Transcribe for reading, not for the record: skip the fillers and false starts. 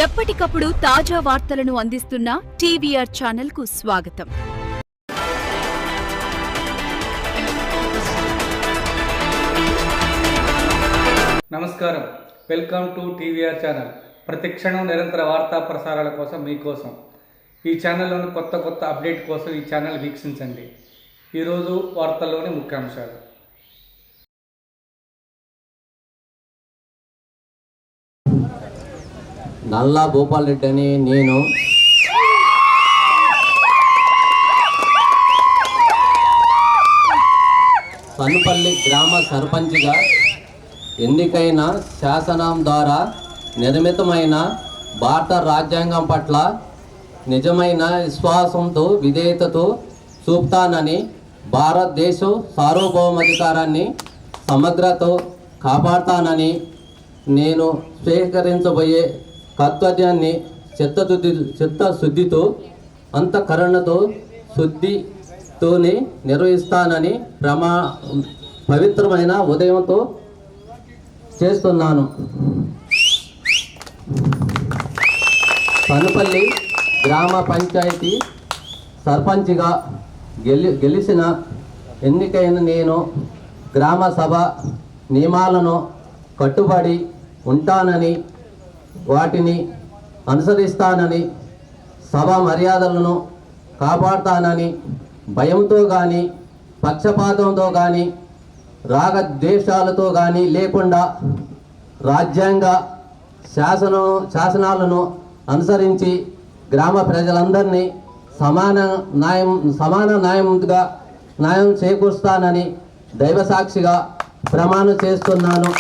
ఎప్పటికప్పుడు తాజా వార్తలను అందిస్తున్న టీవీఆర్ ఛానల్ కు స్వాగతం. నమస్కారం, వెల్కమ్ టు టీవీఆర్ ఛానల్. ప్రతి క్షణం నిరంతర వార్తా ప్రసారాల కోసం మీకోసం ఈ ఛానల్లోని కొత్త అప్డేట్ కోసం ఈ ఛానల్ వీక్షించండి. ఈరోజు వార్తల్లోని ముఖ్యాంశాలు. నల్లా భూపాల్ రెడ్డి అని నేను సన్నుపల్లి గ్రామ సర్పంచ్గా ఎన్నికైన శాసనం ద్వారా నిర్మితమైన భారత రాజ్యాంగం పట్ల నిజమైన విశ్వాసంతో విధేయతతో చూపుతానని, భారతదేశ సార్వభౌమాధికారాన్ని సమగ్రతో కాపాడుతానని, నేను స్వీకరించబోయే కర్తవ్యాన్ని చిత్తశుద్ధితో అంతఃకరణతో శుద్ధితోనే నిర్వహిస్తానని పవిత్రమైన ఉదయంతో చేస్తున్నాను. సన్నుపల్లి గ్రామ పంచాయతీ సర్పంచ్గా గెలిచిన ఎన్నికైన నేను గ్రామ సభ నియమాలను కట్టుబడి ఉంటానని, వాటిని అనుసరిస్తానని, సభ మర్యాదలను కాపాడుతానని, భయంతో కానీ పక్షపాతంతో కానీ రాగద్వేషాలతో కానీ లేకుండా రాజ్యాంగ శాసనాలను అనుసరించి గ్రామ ప్రజలందరినీ సమాన న్యాయం చేకూరుస్తానని దైవసాక్షిగా ప్రమాణం చేస్తున్నాను.